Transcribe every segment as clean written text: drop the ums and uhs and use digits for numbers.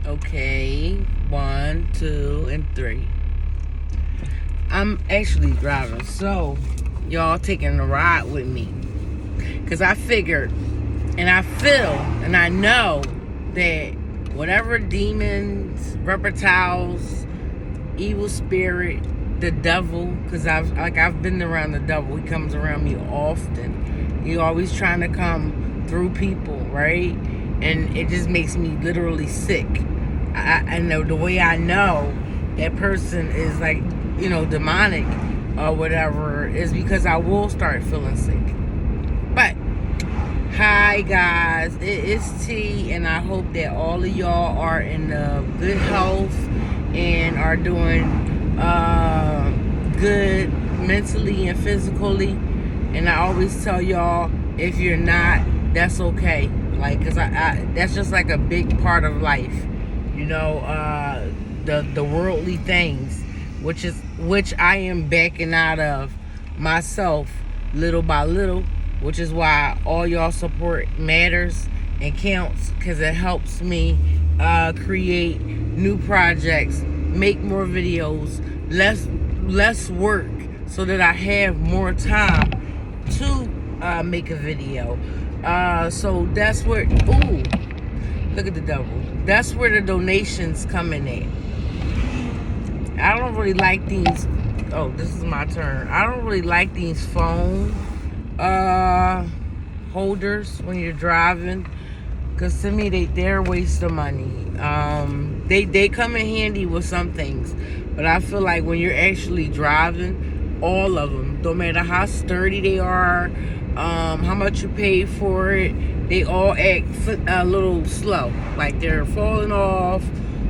Okay, 1, 2, and 3. I'm actually driving, so y'all taking a ride with me. Because I figured, and I feel, and I know that whatever demons, reptiles, evil spirit, the devil, because I've been around the devil. He comes around me often. He always trying to come through people, right? And it just makes me literally sick. I know the way I know that person is like, demonic or whatever is because I will start feeling sick. But hi guys, it is T, and I hope that all of y'all are in good health and are doing good mentally and physically. And I always tell y'all, if you're not, that's okay. Like, cause I that's just like a big part of life, the worldly things, which I am backing out of myself little by little, which is why all y'all support matters and counts, because it helps me create new projects, make more videos, less work, so that I have more time to make a video. So that's where, ooh, look at the devil. That's where the donations come in at. I don't really like these. Oh, this is my turn. I don't really like these phone holders when you're driving, because to me they're a waste of money. They come in handy with some things, but I feel like when you're actually driving, all of them, no matter how sturdy they are, how much you pay for it, they all act a little slow, like they're falling off.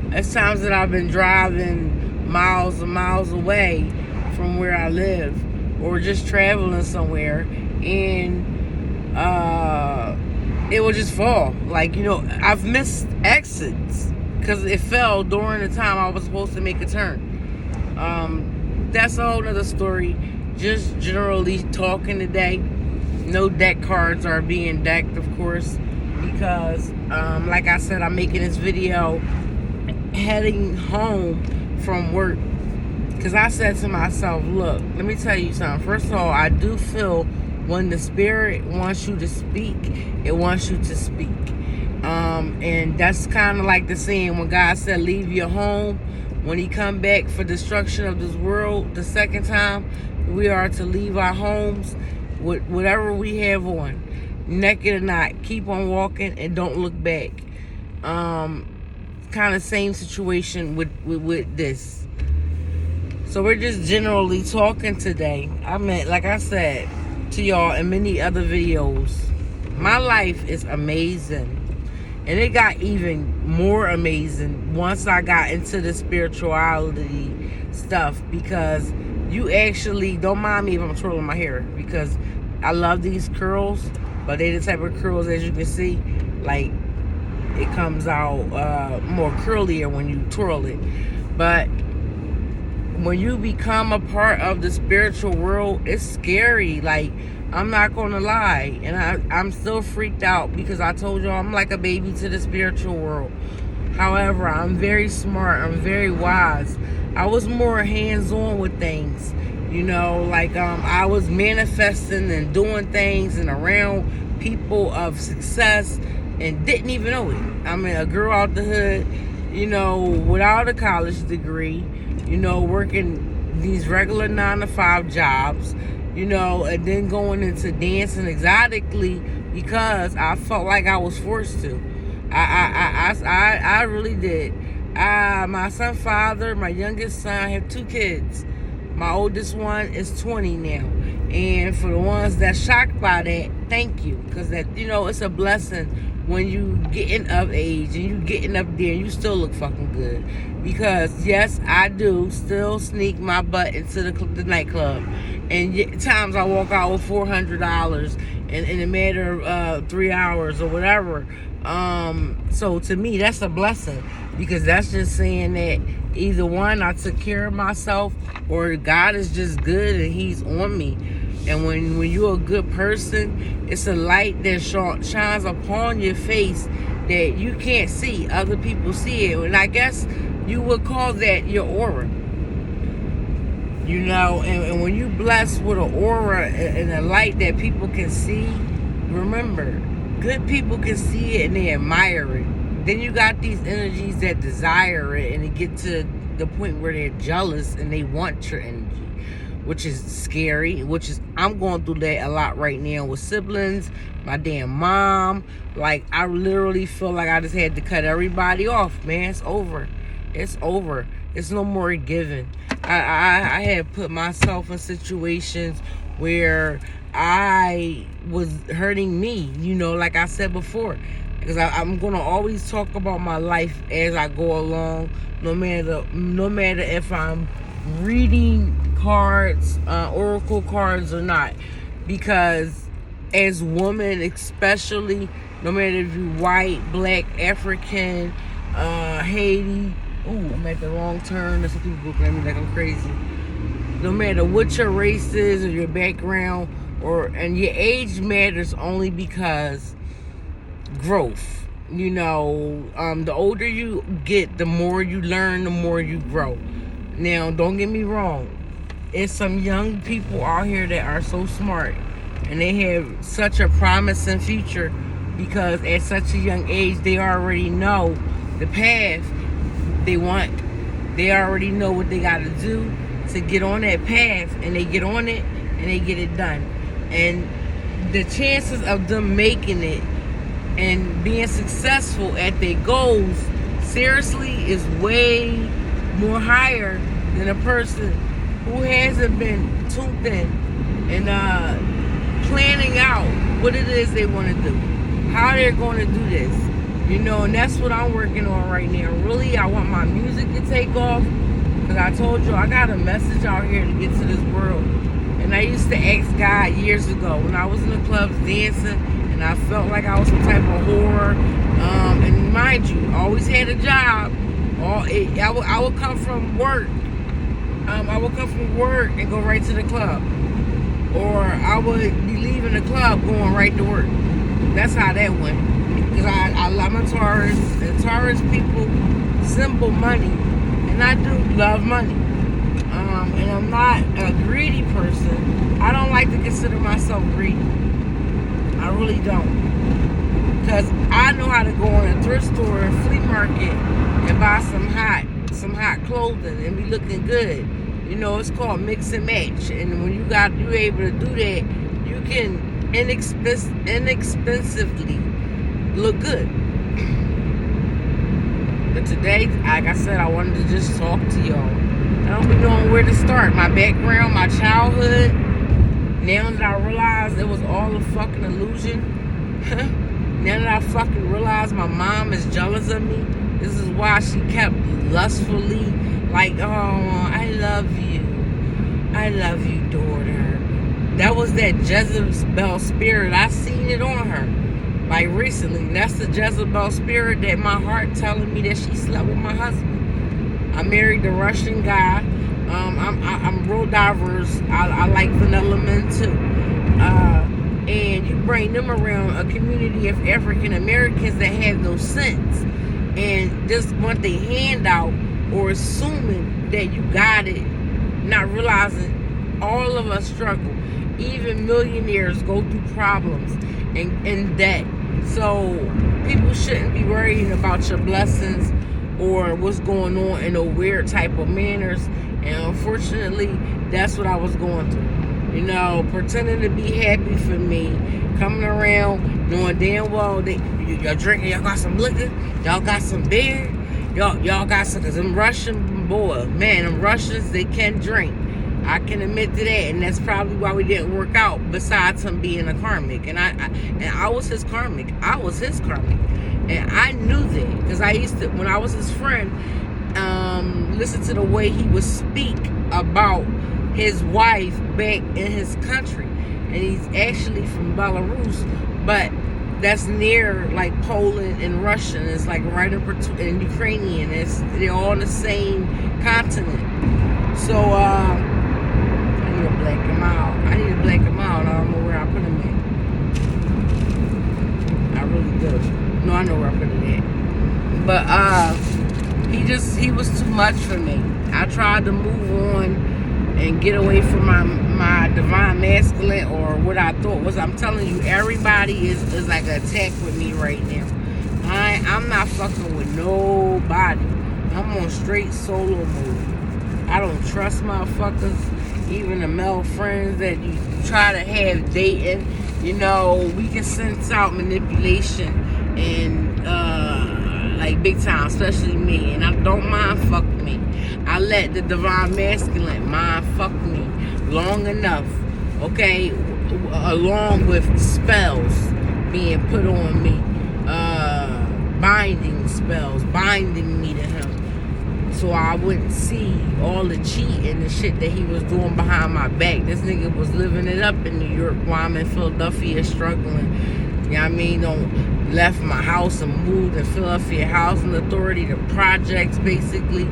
There's times that I've been driving miles and miles away from where I live, or just traveling somewhere, and it will just fall. Like, I've missed exits because it fell during the time I was supposed to make a turn. That's a whole nother story. Just generally talking today. No deck cards are being decked, of course, because like I said, I'm making this video heading home from work, because I said to myself, look, let me tell you something. First of all, I do feel when the spirit wants you to speak, it wants you to speak. And that's kind of like the saying when God said, leave your home. When he come back for destruction of this world the second time, we are to leave our homes with whatever we have on, naked or not. Keep on walking and don't look back. Kind of same situation with this. So we're just generally talking today. I mean, like I said to y'all in many other videos, my life is amazing. And it got even more amazing once I got into the spirituality stuff, because you actually, don't mind me if I'm twirling my hair, because I love these curls, but they the type of curls, as you can see, like it comes out more curlier when you twirl it. But when you become a part of the spiritual world, it's scary. Like, I'm not gonna lie, and I'm still freaked out, because I told y'all I'm like a baby to the spiritual world. However, I'm very smart, I'm very wise. I was more hands-on with things, like I was manifesting and doing things and around people of success and didn't even know it. I mean, a girl out the hood, without a college degree, working these regular 9-to-5 jobs, and then going into dancing exotically because I felt like I was forced to. I really did. My son's father, my youngest son, I have 2 kids. My oldest one is 20 now. And for the ones that's shocked by that, thank you. Because that, it's a blessing when you getting of age and you getting up there and you still look fucking good. Because, yes, I do still sneak my butt into the nightclub. And times I walk out with $400 in a matter of 3 hours or whatever. So to me, that's a blessing, because that's just saying that either one, I took care of myself, or God is just good and he's on me. And when you're a good person, it's a light that shines upon your face that you can't see. Other people see it. And I guess you would call that your aura. You know, and when you blessed with an aura and a light that people can see, remember, good people can see it and they admire it. Then you got these energies that desire it and they get to the point where they're jealous and they want your energy, which is scary, I'm going through that a lot right now with siblings, my damn mom. Like, I literally feel like I just had to cut everybody off, man. It's over. It's over. It's no more giving. I had put myself in situations where I was hurting me, you know, like I said before. Because I'm going to always talk about my life as I go along, no matter if I'm reading cards, oracle cards or not. Because as women especially, no matter if you're white, black, African, Haiti, I'm at the wrong turn. That's what people looking at me like I'm crazy. No matter what your race is or your background, and your age matters only because growth. You know, the older you get, the more you learn, the more you grow. Now, don't get me wrong. There's some young people out here that are so smart and they have such a promising future because at such a young age, they already know the path they want. They already know what they got to do to get on that path, and they get on it and they get it done. And the chances of them making it and being successful at their goals, seriously, is way more higher than a person who hasn't been tuned in and planning out what it is they want to do, how they're going to do this. You know, and that's what I'm working on right now. Really, I want my music to take off. Because I told you, I got a message out here to get to this world. And I used to ask God years ago when I was in the clubs dancing. And I felt like I was some type of whore. And mind you, I always had a job. I would come from work. I would come from work and go right to the club. Or I would be leaving the club going right to work. That's how that went. Because I'm a Taurus, and Taurus people symbol money, and I do love money. And I'm not a greedy person. I don't like to consider myself greedy. I really don't. Because I know how to go in a thrift store and flea market and buy some hot clothing and be looking good. You know, it's called mix and match. And when you're able to do that, you can inexpensively look good. But today, like I said, I wanted to just talk to y'all. I don't be knowing where to start. My background, my childhood. Now that I realize it was all a fucking illusion. Now that I fucking realize my mom is jealous of me. This is why she kept lustfully like, oh, I love you. I love you, daughter. That was that Jezebel spirit. I seen it on her. Like recently, that's the Jezebel spirit that my heart telling me that she slept with my husband. I married a Russian guy. I'm real diverse. I like vanilla men too. And you bring them around a community of African Americans that have no sense and just want their hand out or assuming that you got it, not realizing all of us struggle. Even millionaires go through problems and debt. So people shouldn't be worrying about your blessings or what's going on in a weird type of manners. And unfortunately, that's what I was going through. You know, pretending to be happy for me, coming around knowing damn well y'all drinking, y'all got some liquor, y'all got some beer, y'all got some, cause them Russian boy, man, them Russians, they can drink. I can admit to that, and that's probably why we didn't work out. Besides him being a karmic, and I was his karmic. I was his karmic, and I knew that because I used to, when I was his friend, listen to the way he would speak about his wife back in his country, and he's actually from Belarus, but that's near like Poland and Russian. It's like right up in Ukrainian. They're all on the same continent. So. I need to black him out. I don't know where I put him at. I really do. No, I know where I put it at. But he was too much for me. I tried to move on and get away from my divine masculine, or what I thought was. I'm telling you, everybody is like an attack with me right now. I'm not fucking with nobody. I'm on straight solo mode. I don't trust motherfuckers, even the male friends that you try to have dating. You know, we can sense out manipulation and like big time, especially me. And I don't mind fuck me. I let the divine masculine mind fuck me long enough, okay, along with spells being put on me, binding spells, binding me to him, so I wouldn't see all the cheating and shit that he was doing behind my back. This nigga was living it up in New York while I'm in Philadelphia struggling. You know what I mean? Left my house and moved to Philadelphia Housing Authority, the projects basically.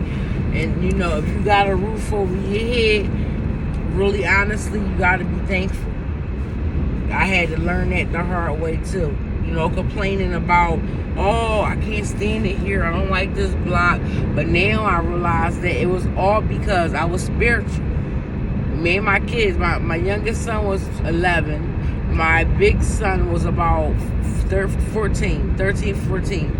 And you know, if you got a roof over your head, really honestly, you got to be thankful. I had to learn that the hard way too. You know, complaining about, oh, I can't stand it here, I don't like this block. But now I realize that it was all because I was spiritual. Me and my kids, my youngest son was 11. My big son was about 13, 14.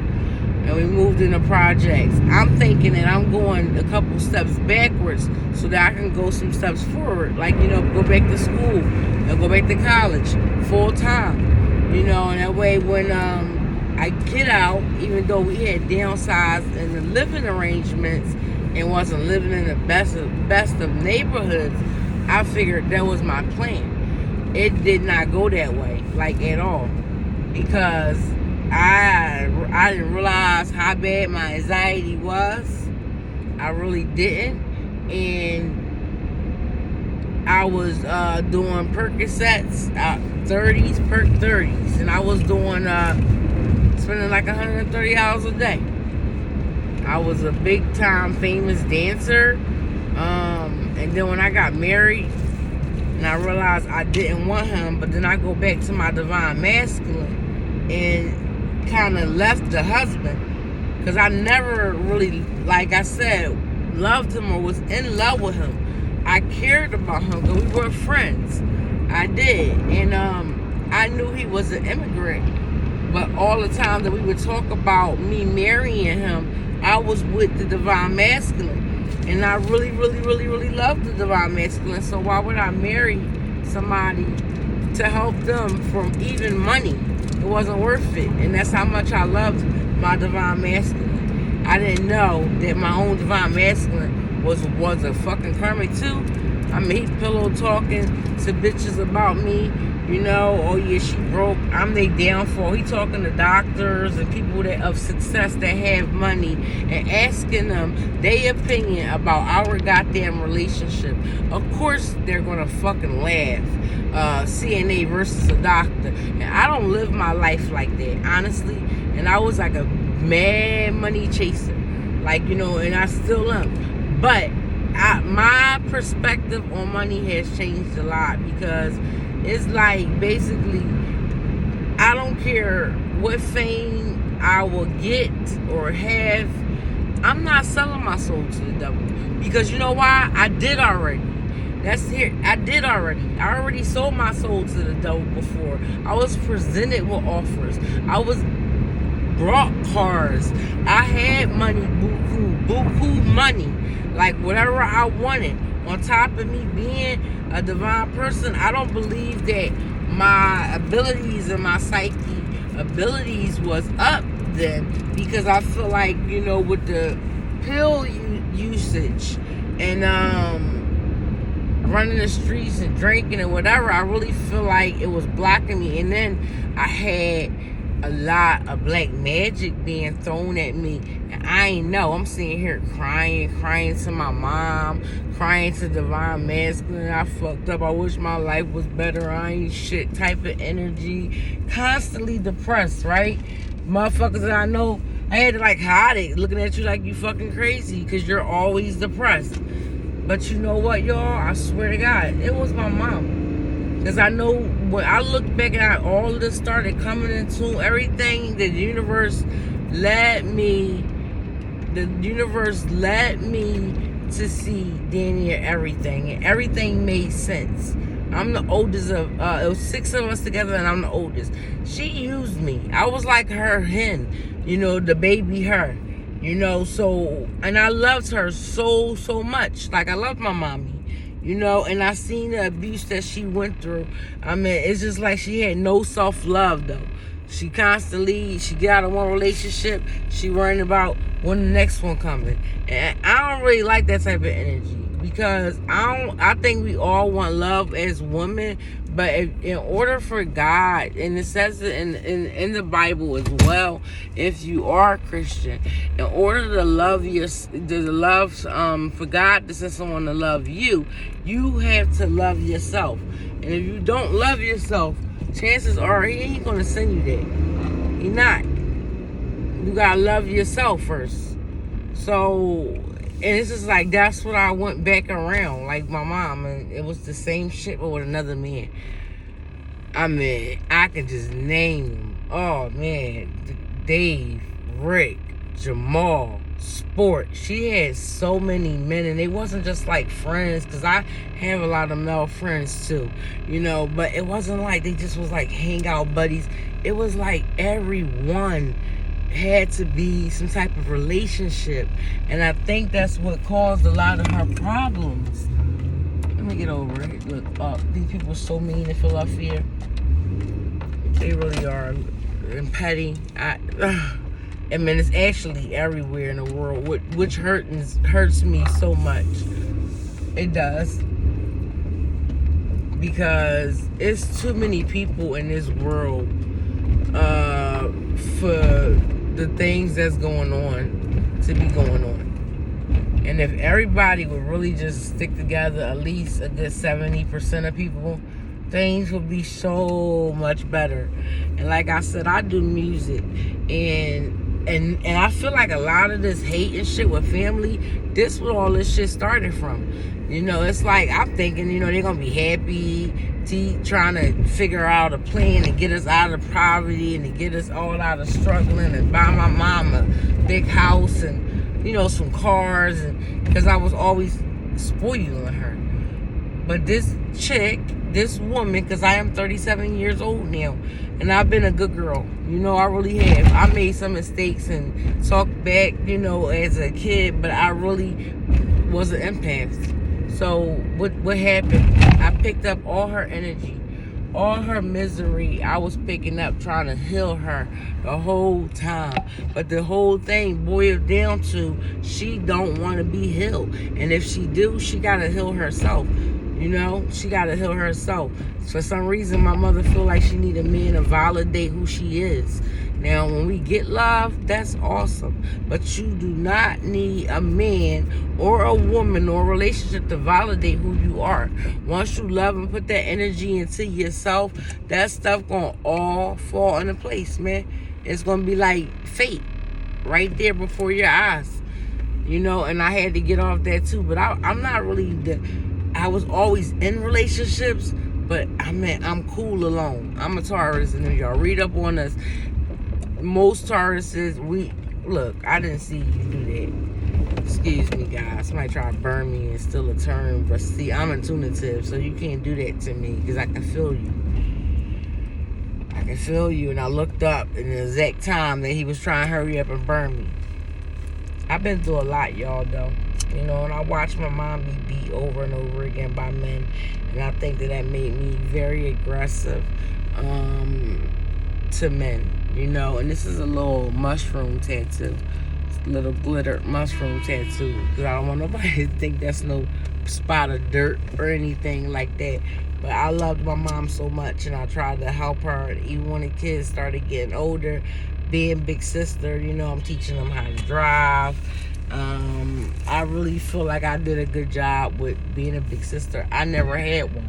And we moved into projects. I'm thinking that I'm going a couple steps backwards so that I can go some steps forward. Like, you know, go back to school and go back to college full time. You know, and that way when I get out, even though we had downsized in the living arrangements and wasn't living in the best of neighborhoods, I figured that was my plan. It did not go that way, like at all, because I didn't realize how bad my anxiety was. I really didn't. And I was doing Percocets, 30s, Perc 30s. And I was doing, spending like 130 hours a day. I was a big time famous dancer. And then when I got married, and I realized I didn't want him, but then I go back to my divine masculine and kind of left the husband, because I never really, like I said, loved him or was in love with him. I cared about him because we were friends. I did. And I knew he was an immigrant, but all the time that we would talk about me marrying him, I was with the divine masculine. And I really, really, really, really loved the divine masculine. So why would I marry somebody to help them from even money? It wasn't worth it. And that's how much I loved my divine masculine. I didn't know that my own divine masculine was a fucking karmic too. I mean, he pillow talking to bitches about me. You know, oh yeah, she broke, I'm their downfall. He talking to doctors and people that of success that have money and asking them their opinion about our goddamn relationship. Of course they're gonna fucking laugh. CNA versus a doctor. And I don't live my life like that, honestly. And I was like a mad money chaser. Like, you know, and I still am. But my perspective on money has changed a lot, because it's like, basically, I don't care what fame I will get or have. I'm not selling my soul to the devil. Because you know why? I did already. I did already. I already sold my soul to the devil before. I was presented with offers. I was brought cars. I had money, buku money. Like, whatever I wanted. On top of me being a divine person, I don't believe that my abilities and my psyche abilities was up then, because I feel like, you know, with the pill usage and running the streets and drinking and whatever, I really feel like it was blocking me. And then I had a lot of black magic being thrown at me, and I ain't know. I'm sitting here crying to my mom, crying to divine masculine. I fucked up. I wish my life was better. I ain't shit type of energy. Constantly depressed, right? Motherfuckers that I know, I had to like hide it, looking at you like you fucking crazy, because you're always depressed. But you know what, y'all? I swear to God, it was my mom. Because I know when I look back at all this started coming into everything, the universe led me to see Danny and everything made sense. I'm the oldest of it was 6 of us together, and I'm the oldest. She used me. I was like her hen, the baby her, so, and I loved her so much. Like, I loved my mommy, and I seen the abuse that she went through. I mean, it's just like she had no self-love though. She get out of one relationship, she worrying about when the next one coming. And I don't really like that type of energy, because I think we all want love as women, but in order for God, and it says it in the Bible as well, if you are a Christian, in order to love for God to send someone to love you, you have to love yourself. And if you don't love yourself, chances are he ain't gonna send you there. He not. You gotta love yourself first. So, and it's just like, that's what I went back around, like my mom, and it was the same shit, but with another man. I mean, I can just name them. Oh man, Dave, Rick, Jamal, Sport. She had so many men, and they wasn't just like friends, because I have a lot of male friends too, but it wasn't like they just was like hangout buddies. It was like everyone had to be some type of relationship, and I think that's what caused a lot of her problems. Let me get over it. Look, these people are so mean in Philadelphia. They really are, and petty. I mean, it's actually everywhere in the world, which hurts me so much. It does, because it's too many people in this world for the things that's going on to be going on. And if everybody would really just stick together, at least a good 70% of people, things would be so much better. And like I said, I do music, and I feel like a lot of this hate and shit with family, this where all this shit started from. It's like, I'm thinking, they're gonna be happy trying to figure out a plan to get us out of poverty and to get us all out of struggling, and buy my mom a big house and some cars, and because I was always spoiling her. But this woman, because I am 37 years old now, and I've been a good girl, I really have. I made some mistakes and talked back, as a kid, but I really was an empath. So what happened? I picked up all her energy, all her misery. I was picking up, trying to heal her the whole time. But the whole thing boiled down to, she don't want to be healed. And if she do, she got to heal herself. She got to heal herself. For some reason, my mother feel like she need a man to validate who she is. Now, when we get love, that's awesome. But you do not need a man or a woman or a relationship to validate who you are. Once you love and put that energy into yourself, that stuff gonna all fall into place, man. It's gonna be like fate right there before your eyes. And I had to get off that too. But I'm not really I was always in relationships, but I'm cool alone. I'm a Taurus, and if y'all read up on us, most Tauruses, I didn't see you do that. Excuse me, guys. Somebody try to burn me and steal a term, but see, I'm intuitive, so you can't do that to me, because I can feel you. I can feel you, and I looked up in the exact time that he was trying to hurry up and burn me. I've been through a lot, y'all, though. And I watched my mom be beat over and over again by men, and I think that made me very aggressive to men, and this is a little mushroom tattoo, little glitter mushroom tattoo, because I don't want nobody to think that's no spot of dirt or anything like that. But I loved my mom so much, and I tried to help her. Even when the kids started getting older, being big sister, I'm teaching them how to drive. I really feel like I did a good job with being a big sister. I never had one.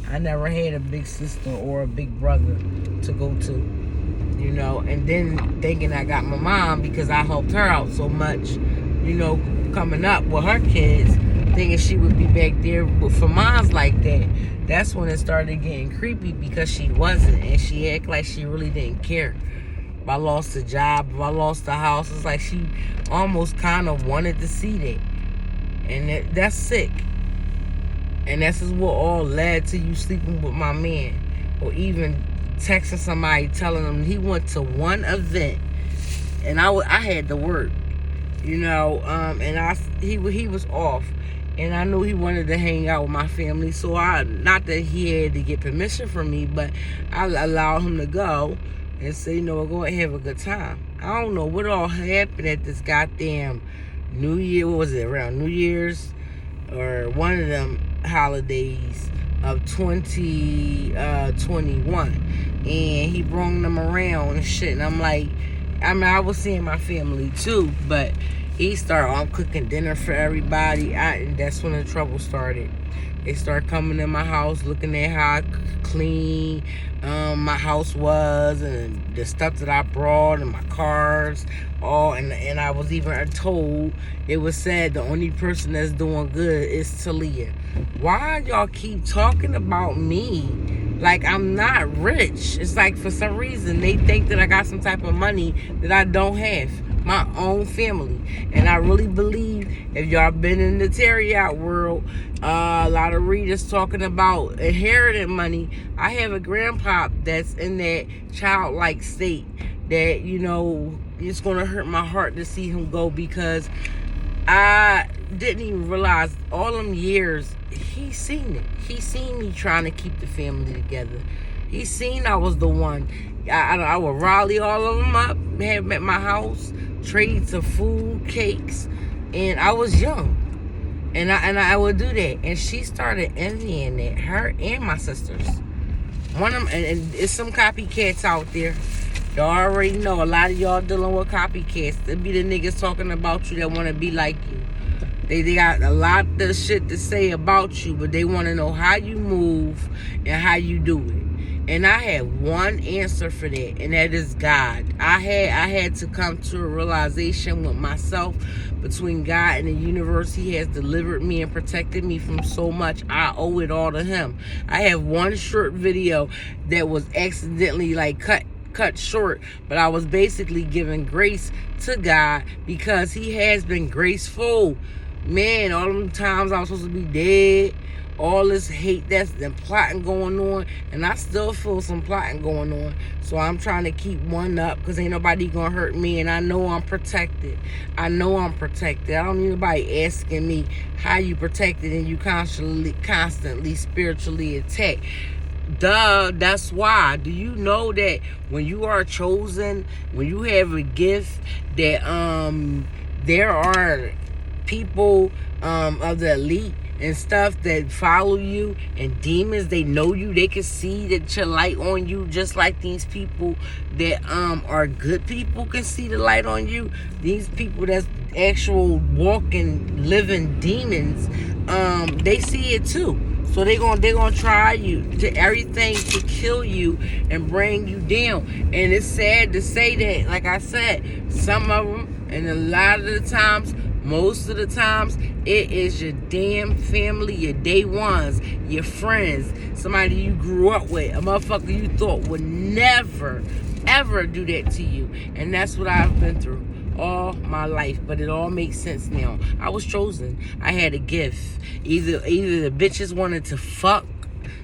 I never had a big sister or a big brother to go to, and then thinking I got my mom because I helped her out so much, coming up with her kids. thinking she would be back there. But for moms like that, that's when it started getting creepy, because she wasn't, and she acted like she really didn't care. If I lost a job, if I lost the house, it's like she almost kind of wanted to see that. And that's sick. And this is what all led to you sleeping with my man, or even texting somebody telling them he went to one event, and I had to work, you know, and he was off, and I knew he wanted to hang out with my family, so not that he had to get permission from me, but I allowed him to go and say, you know, go and have a good time. I don't know what all happened at this goddamn New Year. What was it, around New Year's or one of them holidays of 2021, and he brought them around and shit, and I'm like, I mean, I was seeing my family too, but he started, I'm cooking dinner for everybody, and that's when the trouble started. They started coming in my house, looking at how clean my house was, and the stuff that I brought, and my cars, all, and I was even told, it was said the only person that's doing good is Talia. Why y'all keep talking about me like I'm not rich? It's like, for some reason they think that I got some type of money that I don't have. My own family. And I really believe, if y'all been in the tarot world, a lot of readers talking about inherited money. I have a grandpa that's in that childlike state that, you know, it's going to hurt my heart to see him go, because I didn't even realize all them years he seen it. He seen me trying to keep the family together. He seen I was the one. I would rally all of them up, have them at my house, trade some food, cakes, and I was young, and I would do that. And she started envying that, her and my sisters. One of them, and it's some copycats out there. Y'all already know, a lot of y'all dealing with copycats. They be the niggas talking about you that want to be like you. They got a lot of shit to say about you, but they want to know how you move and how you do it. And I had one answer for that, and that is God. I had to come to a realization with myself, between God and the universe. He has delivered me and protected me from so much. I owe it all to him. I have one short video that was accidentally like cut short, but I was basically giving grace to God, because he has been graceful. Man, all them times I was supposed to be dead, all this hate that's been plotting going on, and I still feel some plotting going on. So I'm trying to keep one up, because ain't nobody gonna hurt me, and I know I'm protected. I know I'm protected. I don't need nobody asking me how you protected and you constantly spiritually attacked. Duh, that's why. Do you know that when you are chosen, when you have a gift, that there are people of the elite and stuff that follow you, and demons, they know you, they can see that your light on you, just like these people that are good people can see the light on you. These people that's actual walking, living demons, they see it too. So they're gonna try you to everything to kill you and bring you down. And it's sad to say that, like I said, some of them, and a lot of the times, most of the times, it is your damn family, your day ones, your friends, somebody you grew up with, a motherfucker you thought would never, ever do that to you. And that's what I've been through all my life, but it all makes sense now. I was chosen. I had a gift. Either the bitches wanted to fuck,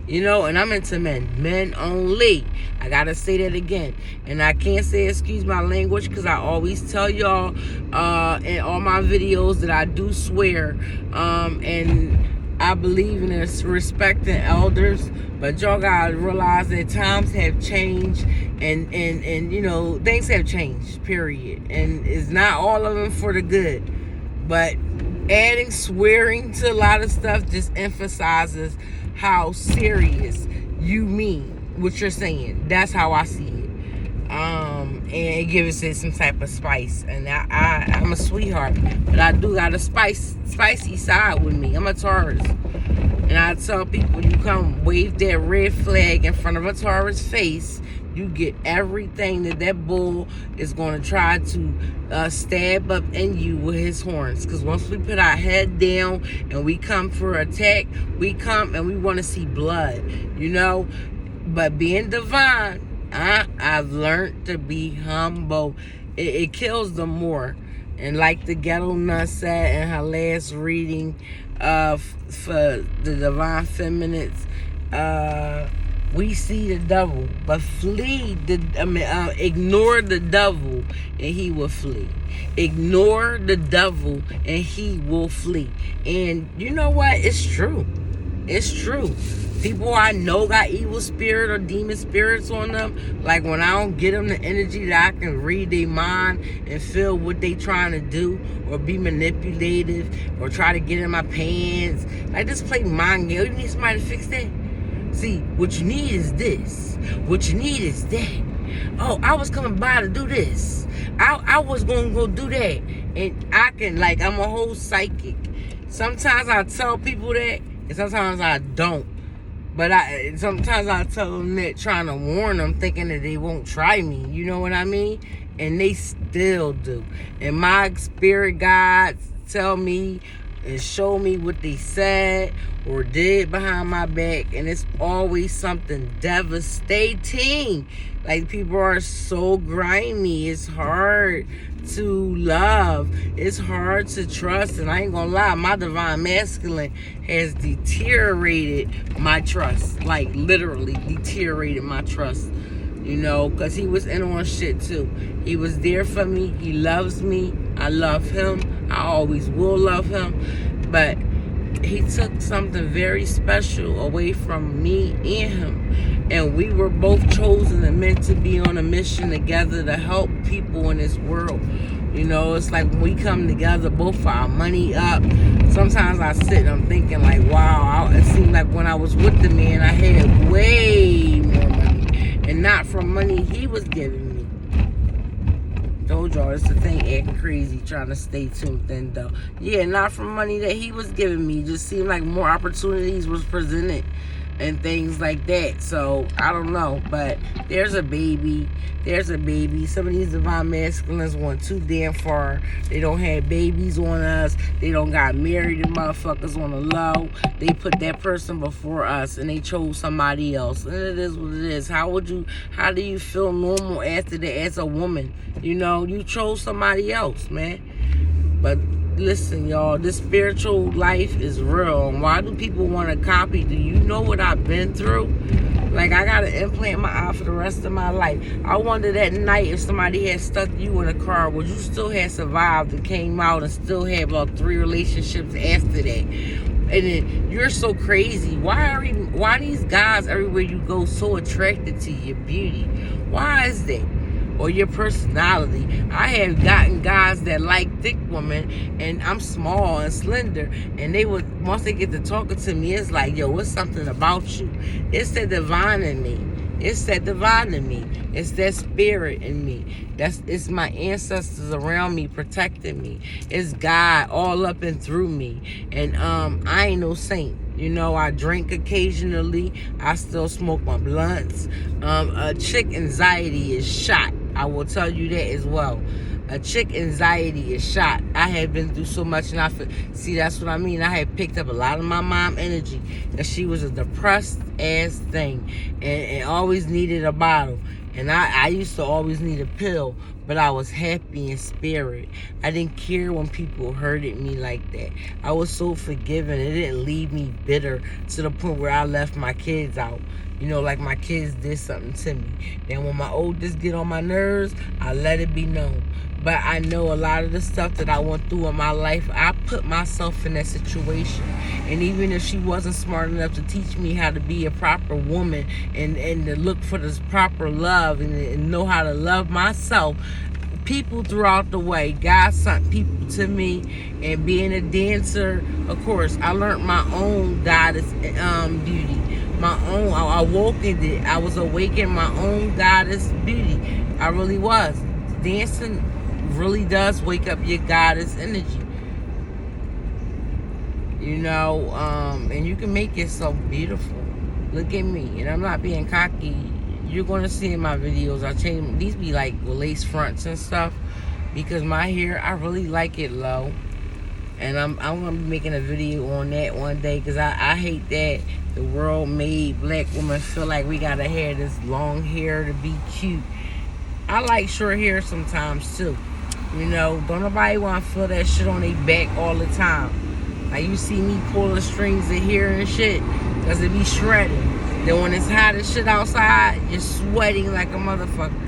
you know, and I'm into men only. I gotta say that again, and I can't say excuse my language, because I always tell y'all in all my videos that I do swear, and I believe in respecting elders, but y'all gotta realize that times have changed, and you know, things have changed, period, and it's not all of them for the good, but adding swearing to a lot of stuff just emphasizes how serious you mean what you're saying. That's how I see it. And it gives it some type of spice. And I'm a sweetheart, but I do got a spicy side with me. I'm a Taurus. And I tell people, you come wave that red flag in front of a Taurus face, you get everything that bull is going to try to stab up in you with his horns. Because once we put our head down and we come for attack, we come and we want to see blood, you know. But being divine, I've learned to be humble. It kills them more. And like the ghetto nut said in her last reading for the divine feminines, we see the devil, but ignore the devil and he will flee. Ignore the devil and he will flee. And you know what? It's true. It's true. People I know got evil spirit or demon spirits on them. Like when I don't get them the energy that I can read their mind and feel what they trying to do, or be manipulative, or try to get in my pants. Like, just play mind game. You need somebody to fix that? See, what you need is this. What you need is that. Oh, I was coming by to do this. I was going to go do that. And I can, like, I'm a whole psychic. Sometimes I tell people that, and sometimes I don't. But sometimes I tell them that, trying to warn them, thinking that they won't try me. You know what I mean? And they still do. And my spirit guides tell me and show me what they said or did behind my back. And it's always something devastating. Like, people are so grimy. It's hard to love. It's hard to trust. And I ain't gonna lie, my divine masculine has deteriorated my trust. Like, literally deteriorated my trust. You know, because he was in on shit too. He was there for me. He loves me. I love him. I always will love him. But he took something very special away from me and him. And we were both chosen and meant to be on a mission together to help people in this world. You know, it's like when we come together, both for our money up. Sometimes I sit and I'm thinking like, wow, it seemed like when I was with the man, I had way more money. And not from money he was giving me. Told y'all, it's the thing acting crazy, trying to stay tuned then though. Yeah, not from money that he was giving me. Just seemed like more opportunities was presented and things like that. So, I don't know. But there's a baby. There's a baby. Some of these divine masculines went too damn far. They don't have babies on us. They don't got married and motherfuckers on the low. They put that person before us and they chose somebody else. And it is what it is. How do you feel normal after that as a woman? You know, you chose somebody else, man. But listen, y'all, this spiritual life is real. And why do people want to copy? Do you know what I've been through? Like, I got to implant my eye for the rest of my life. I wonder that night if somebody had stuck you in a car, would you still have survived and came out and still have about 3 relationships after that? And then you're so crazy. Why these guys everywhere you go so attracted to your beauty? Why is that? Or your personality. I have gotten guys that like thick women, and I'm small and slender, and they would, once they get to talking to me, it's like, yo, what's something about you? It's that divine in me. It's that divine in me. It's that spirit in me. It's my ancestors around me protecting me. It's God all up and through me. And I ain't no saint. You know, I drink occasionally. I still smoke my blunts. A chick anxiety is shot. I will tell you that as well. A chick anxiety is shot. I had been through so much, and see, that's what I mean. I had picked up a lot of my mom energy, and she was a depressed ass thing, and always needed a bottle. And I used to always need a pill, but I was happy in spirit. I didn't care when people hurted me like that. I was so forgiving. It didn't leave me bitter to the point where I left my kids out. You know, like my kids did something to me. Then when my oldest get on my nerves, I let it be known. But I know a lot of the stuff that I went through in my life, I put myself in that situation. And even if she wasn't smart enough to teach me how to be a proper woman and to look for this proper love and know how to love myself, people throughout the way, God sent people to me. And being a dancer, of course, I learned my own goddess beauty. My own, I awakened it. I was awakening my own goddess beauty. I really was. Dancing really does wake up your goddess energy. You know, and you can make yourself beautiful. Look at me. And I'm not being cocky. you're going to see in my videos, I change, these be like lace fronts and stuff, because my hair, I really like it low. And I'm going to be making a video on that one day, because I hate that the world made black women feel like we got to have this long hair to be cute. I like short hair sometimes too. You know, don't nobody want to feel that shit on their back all the time. Like, you see me pulling strings of hair and shit, because it be shredding. Then when it's hot as shit outside, you're sweating like a motherfucker.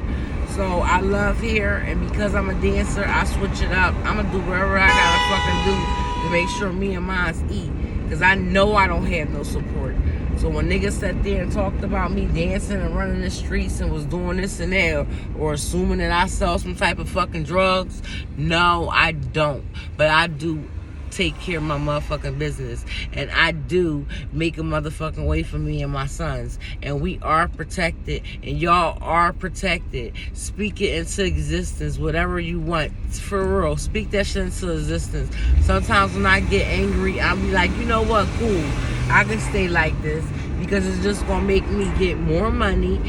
So I love hair, and because I'm a dancer, I switch it up. I'm gonna do whatever I gotta fucking do to make sure me and mine eat, because I know I don't have no support. So when niggas sat there and talked about me dancing and running the streets and was doing this and that, or assuming that I sell some type of fucking drugs, no, I don't. But I do take care of my motherfucking business, and I do make a motherfucking way for me and my sons, and we are protected, and y'all are protected. Speak it into existence, whatever you want, for real. Speak that shit into existence. Sometimes when I get angry, I'll be like, you know what, cool, I can stay like this, because it's just gonna make me get more money.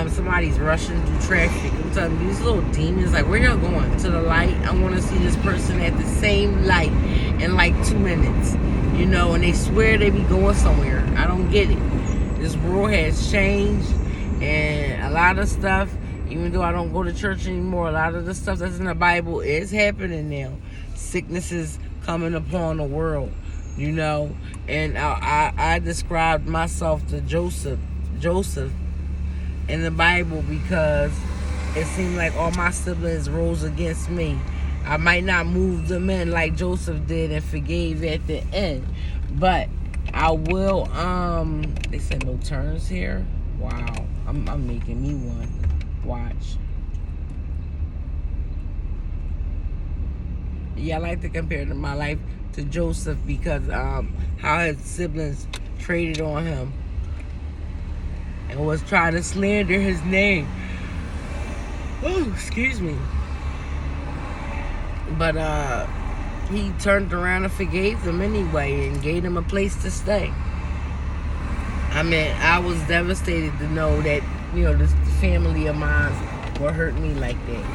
Somebody's rushing through traffic. I'm telling you, these little demons, like, where y'all going? To the light? I want to see this person at the same light in like 2 minutes, you know, and they swear they be going somewhere. I don't get it. This world has changed, and a lot of stuff, even though I don't go to church anymore, a lot of the stuff that's in the Bible is happening now. Sicknesses coming upon the world, you know, and I described myself to Joseph in the Bible, because it seemed like all my siblings rose against me. I might not move them in like Joseph did and forgave at the end, but I will. They said no turns here. Wow, I'm making me one. Watch. Yeah, I like to compare my life to Joseph, because how his siblings traded on him and was trying to slander his name. Oh, excuse me. But he turned around and forgave them anyway and gave them a place to stay. I mean, I was devastated to know that, you know, this family of mine would hurt me like that.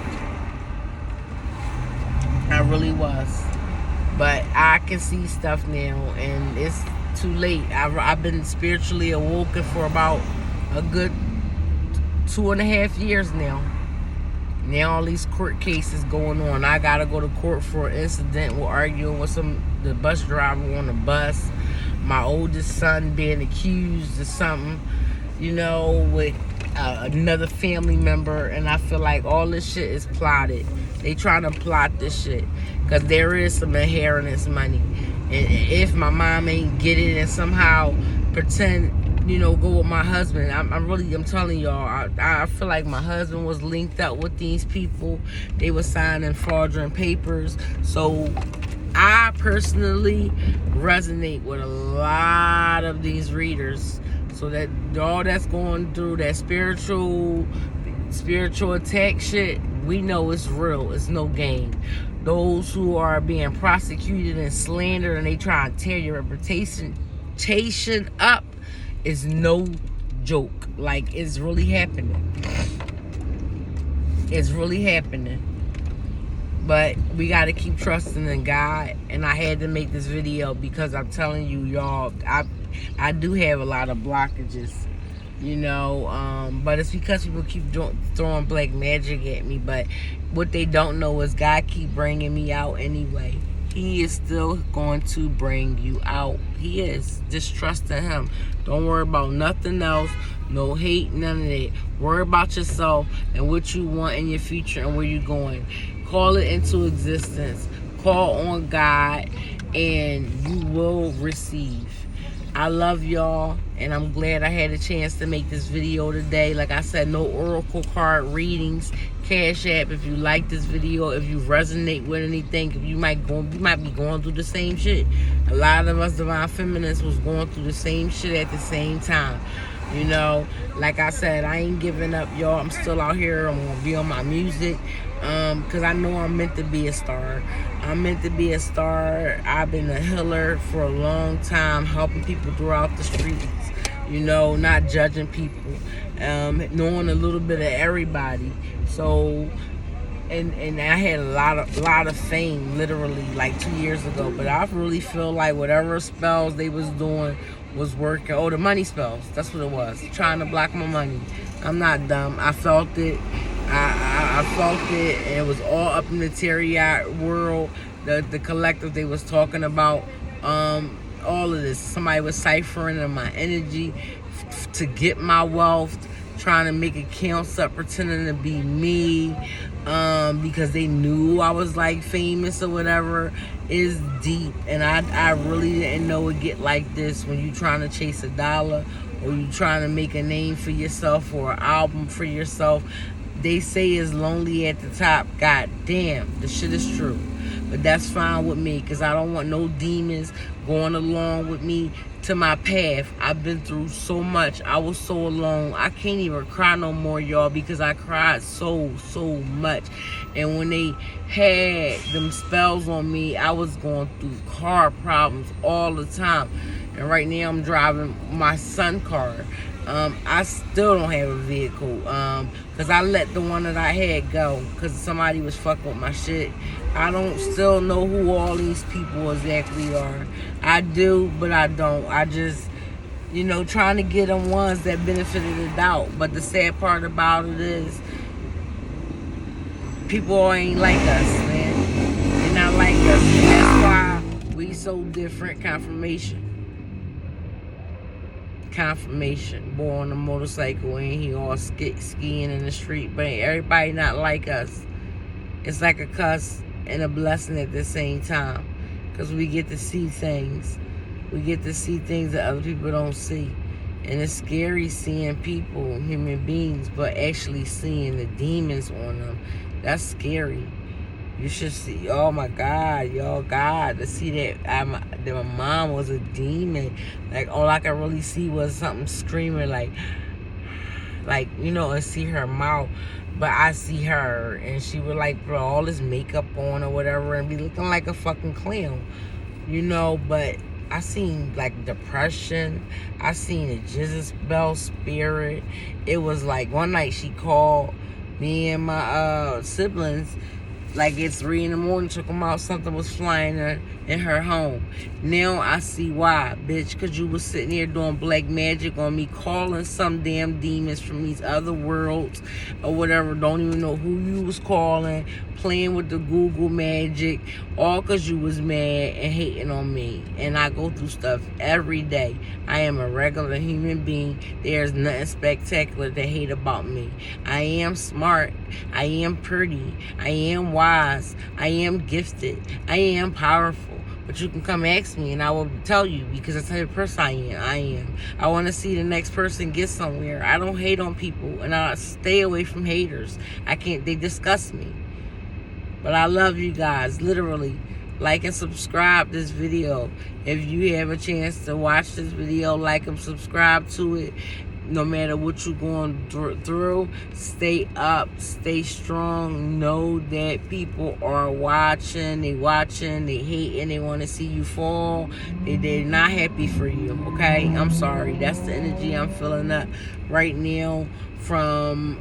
I really was. But I can see stuff now, and it's too late. I've been spiritually awoken for about a good 2.5 years now. Now all these court cases going on. I gotta go to court for an incident. We're arguing with the bus driver on the bus. My oldest son being accused of something, you know, with another family member. And I feel like all this shit is plotted. They trying to plot this shit, because there is some inheritance money. And if my mom ain't get it and somehow pretend, you know, go with my husband. I'm telling y'all, I feel like my husband was linked up with these people. They were signing fraudulent papers. So I personally resonate with a lot of these readers. So that all that's going through that spiritual attack shit, we know it's real. It's no game. Those who are being prosecuted and slandered, and they try to tear your reputation up, is no joke. Like, it's really happening. It's really happening. But we got to keep trusting in God. And I had to make this video because I'm telling you, y'all, I do have a lot of blockages, you know. But it's because people keep throwing black magic at me. But what they don't know is God keep bringing me out anyway. He is still going to bring you out. He is. Just trust in him. Don't worry about nothing else. No hate, none of that. Worry about yourself and what you want in your future and where you're going. Call it into existence. Call on God and you will receive. I love y'all, and I'm glad I had a chance to make this video today. Like I said, no oracle card readings. Cash App if you like this video, if you resonate with anything, if you might be going through the same shit. A lot of us divine feminists was going through the same shit at the same time. You know, like I said, I ain't giving up, y'all. I'm still out here. I'm gonna be on my music, because I know I'm meant to be a star. I'm meant to be a star. I've been a healer for a long time, helping people throughout the streets, you know, not judging people. knowing a little bit of everybody. So, and I had a lot of fame literally like 2 years ago. But I really feel like whatever spells they was doing was working. Oh, the money spells. That's what it was. Trying to block my money. I'm not dumb. I felt it. I felt it, and it was all up in the Tarot world. The collective they was talking about. All of this. Somebody was ciphering in my energy to get my wealth, trying to make accounts up, pretending to be me, because they knew I was like famous or whatever. Is deep, and I really didn't know it get like this when you trying to chase a dollar or you trying to make a name for yourself or an album for yourself. They say it's lonely at the top. God damn, the shit is true. But that's fine with me, because I don't want no demons going along with me to my path. I've been through so much. I was so alone. I can't even cry no more, y'all, because I cried so much. And when they had them spells on me, I was going through car problems all the time. And right now I'm driving my son's car. I still don't have a vehicle, because I let the one that I had go because somebody was fucking with my shit. I don't still know who all these people exactly are. I do, but I don't. I just, trying to get them ones that benefited the doubt. But the sad part about it is people ain't like us, man. They're not like us. And that's why we so different. Confirmation. Boy on a motorcycle, and he all skiing in the street. But everybody not like us. It's like a cuss and a blessing at the same time, because we get to see things. We get to see things that other people don't see. And it's scary seeing people, human beings, but actually seeing the demons on them. That's scary. You should see, oh my God, y'all, God, to see that my mom was a demon. Like, all I could really see was something screaming, like, and see her mouth. But I see her, and she would, like, put all this makeup on or whatever and be looking like a fucking clown, But I seen, like, depression. I seen a Jezebel spirit. It was like one night she called me and my siblings, like it's 3 in the morning, took them out, something was flying in her home. Now I see why, bitch, because you was sitting there doing black magic on me, calling some damn demons from these other worlds or whatever, don't even know who you was calling, playing with the Google magic, all because you was mad and hating on me. And I go through stuff every day. I am a regular human being. There's nothing spectacular to hate about me. I am smart. I am pretty. I am wise. I am gifted. I am powerful. But you can come ask me and I will tell you, because that's the type of person I am. I want to see the next person get somewhere. I don't hate on people, and I stay away from haters. They disgust me. But I love you guys, literally. Like and subscribe this video. If you have a chance to watch this video, like and subscribe to it. No matter what you're going through, stay up, stay strong. Know that people are watching, they hate, and they want to see you fall. They're not happy for you, okay? I'm sorry. That's the energy I'm feeling up right now from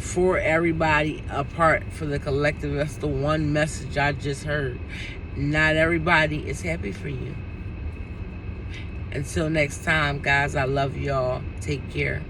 for everybody apart for the collective. That's the one message I just heard. Not everybody is happy for you. Until next time, guys, I love y'all. Take care.